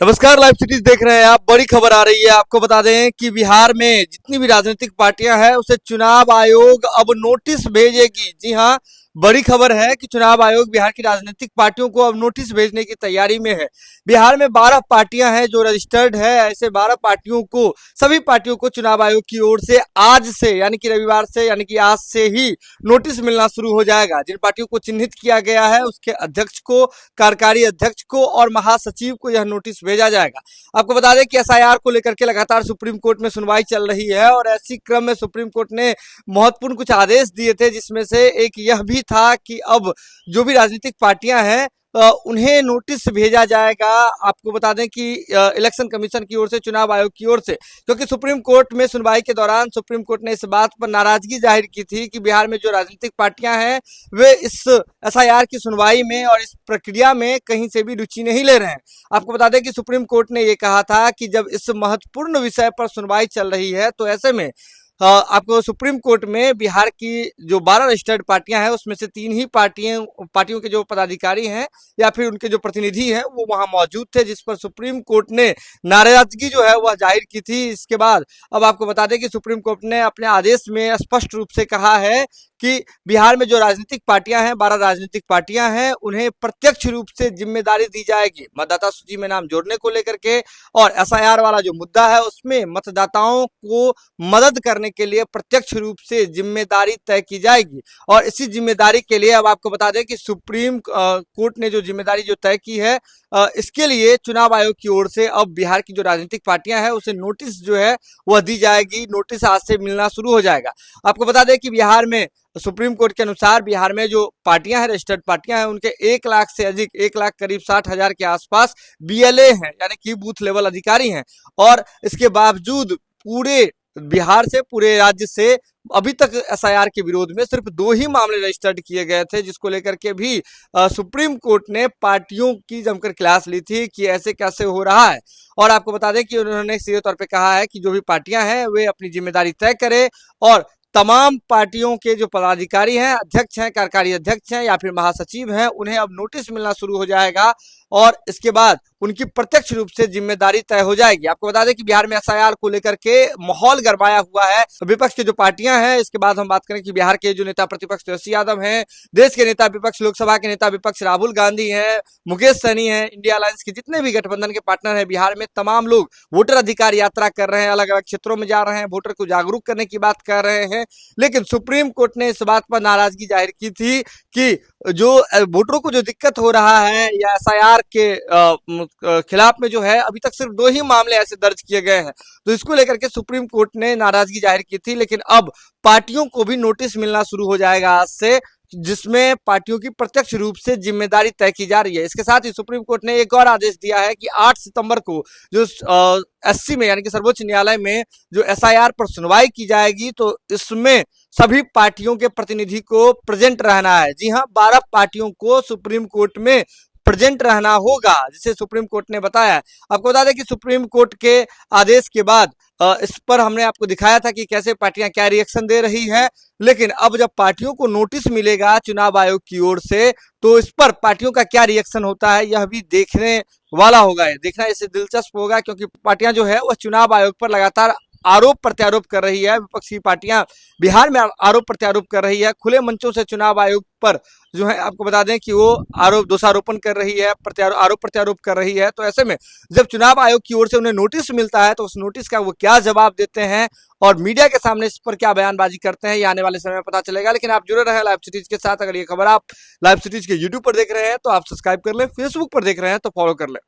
नमस्कार, live cities देख रहे हैं आप। बड़ी खबर आ रही है, आपको बता दें कि बिहार में जितनी भी राजनीतिक पार्टियां हैं उसे चुनाव आयोग अब नोटिस भेजेगी। जी हां, बड़ी खबर है कि चुनाव आयोग बिहार की राजनीतिक पार्टियों को अब नोटिस भेजने की तैयारी में है। बिहार में 12 पार्टियां हैं जो रजिस्टर्ड है। ऐसे 12 पार्टियों को, सभी पार्टियों को चुनाव आयोग की ओर से आज से यानी कि रविवार से यानी कि आज से ही नोटिस मिलना शुरू हो जाएगा। जिन पार्टियों को चिन्हित किया गया है उसके अध्यक्ष को, कार्यकारी अध्यक्ष को और महासचिव को यह नोटिस भेजा जाएगा। आपको बता दें कि एसआईआर को लेकर के लगातार सुप्रीम कोर्ट में सुनवाई चल रही है और ऐसी क्रम में सुप्रीम कोर्ट ने महत्वपूर्ण कुछ आदेश दिए थे, जिसमें से एक यह भी था कि अब जो भी राजनीतिक पार्टियां हैं उन्हें नोटिस भेजा जाएगा। आपको बता दें कि इलेक्शन कमीशन की ओर से, चुनाव आयोग की ओर से, क्योंकि सुप्रीम कोर्ट में सुनवाई के दौरान सुप्रीम कोर्ट ने इस बात पर नाराजगी जाहिर की थी कि बिहार में जो राजनीतिक पार्टियां हैं वे इस एसआईआर की सुनवाई में और इस प्रक्रिया में कहीं से भी रुचि नहीं ले रहे हैं। आपको बता दें कि सुप्रीम कोर्ट ने यह कहा था कि जब इस महत्वपूर्ण विषय पर सुनवाई चल रही है तो ऐसे में आपको सुप्रीम कोर्ट में बिहार की जो 12 रजिस्टर्ड पार्टियां हैं उसमें से 3 ही पार्टियों के जो पदाधिकारी हैं या फिर उनके जो प्रतिनिधि हैं वो वहां मौजूद थे, जिस पर सुप्रीम कोर्ट ने नाराजगी जो है वह जाहिर की थी। इसके बाद अब आपको बता दें कि सुप्रीम कोर्ट ने अपने आदेश में स्पष्ट रूप से कहा है कि बिहार में जो राजनीतिक पार्टियां हैं, 12 राजनीतिक पार्टियां हैं, उन्हें प्रत्यक्ष रूप से जिम्मेदारी दी जाएगी मतदाता सूची में नाम जोड़ने को लेकर के, और एसआईआर वाला जो मुद्दा है उसमें मतदाताओं को मदद करने के लिए प्रत्यक्ष रूप से जिम्मेदारी तय की जाएगी। और इसी जिम्मेदारी के लिए अब आपको बता दें कि सुप्रीम कोर्ट ने जो जिम्मेदारी जो तय की है, इसके लिए चुनाव आयोग की ओर से अब बिहार की जो राजनीतिक पार्टियां हैं उसे नोटिस जो है वह दी जाएगी। नोटिस आज से मिलना शुरू हो जाएगा। आपको बता दें कि बिहार में सुप्रीम कोर्ट के अनुसार बिहार में जो पार्टियां हैं, रजिस्टर्ड पार्टियां हैं, उनके 1 लाख से अधिक, 1 लाख करीब 60,000 के आसपास बीएलए हैं यानी कि बूथ लेवल अधिकारी हैं। और इसके बावजूद पूरे बिहार से, पूरे राज्य से अभी तक एसआईआर के विरोध में सिर्फ 2 ही मामले रजिस्टर्ड किए गए थे, जिसको लेकर के भी सुप्रीम कोर्ट ने पार्टियों की जमकर क्लास ली थी कि ऐसे कैसे हो रहा है। और आपको बता दें कि उन्होंने सीधे तौर पे कहा है कि जो भी पार्टियां हैं वे अपनी जिम्मेदारी तय करें और तमाम पार्टियों के जो पदाधिकारी हैं, अध्यक्ष हैं, कार्यकारी अध्यक्ष हैं या फिर महासचिव हैं, उन्हें अब नोटिस मिलना शुरू हो जाएगा और इसके बाद उनकी प्रत्यक्ष रूप से जिम्मेदारी तय हो जाएगी। आपको बता दें कि बिहार में एसआईआर को लेकर के माहौल गरमाया हुआ है। विपक्ष के जो पार्टियां हैं, इसके बाद हम बात करें कि बिहार के जो नेता प्रतिपक्ष तेजस्वी यादव हैं, देश के नेता विपक्ष, लोकसभा के नेता विपक्ष राहुल गांधी हैं, मुकेश सहनी हैं, इंडिया अलायंस के जितने भी गठबंधन के पार्टनर हैं बिहार में, तमाम लोग वोटर अधिकार यात्रा कर रहे हैं, अलग अलग क्षेत्रों में जा रहे हैं, वोटर को जागरूक करने की बात कर रहे हैं। लेकिन सुप्रीम कोर्ट ने इस बात पर नाराजगी जाहिर की थी कि जो वोटरों को जो दिक्कत हो रहा है या एसआईआर के खिलाफ में जो है अभी तक सिर्फ 2 ही मामले ऐसे दर्ज किए गए हैं, तो इसको लेकर के सुप्रीम कोर्ट ने नाराजगी जाहिर की थी। लेकिन अब पार्टियों को भी नोटिस मिलना शुरू हो जाएगा आज से, जिसमें पार्टियों की प्रत्यक्ष रूप से जिम्मेदारी तय की जा रही है। इसके साथ ही सुप्रीम कोर्ट ने एक और आदेश दिया है कि 8 सितंबर को जो एससी में यानी कि सर्वोच्च न्यायालय में जो एसआईआर पर सुनवाई की जाएगी, तो इसमें सभी पार्टियों के प्रतिनिधि को प्रेजेंट रहना है। जी हां, 12 पार्टियों को सुप्रीम कोर्ट में प्रेजेंट रहना होगा, जिसे सुप्रीम कोर्ट ने बताया। आपको बता दें कि सुप्रीम कोर्ट के आदेश के बाद इस पर हमने आपको दिखाया था कि कैसे पार्टियां क्या रिएक्शन दे रही है। लेकिन अब जब पार्टियों को नोटिस मिलेगा चुनाव आयोग की ओर से, तो इस पर पार्टियों का क्या रिएक्शन होता है यह भी देखने वाला होगा। देखना इससे दिलचस्प होगा, क्योंकि पार्टियां जो है वह चुनाव आयोग पर लगातार आरोप प्रत्यारोप कर रही है। विपक्षी पार्टियां बिहार में आरोप प्रत्यारोप कर रही है, खुले मंचों से चुनाव आयोग पर जो है आपको बता दें कि वो दोषारोपण कर रही है, आरोप प्रत्यारोप कर रही है। तो ऐसे में जब चुनाव आयोग की ओर से उन्हें नोटिस मिलता है तो उस नोटिस का वो क्या जवाब देते हैं और मीडिया के सामने इस पर क्या बयानबाजी करते हैं, ये आने वाले समय में पता चलेगा। लेकिन आप जुड़े रहे लाइव सिटीज के साथ। अगर ये खबर आप लाइव सिटीज के यूट्यूब पर देख रहे हैं तो आप सब्सक्राइब कर लें, फेसबुक पर देख रहे हैं तो फॉलो कर लें।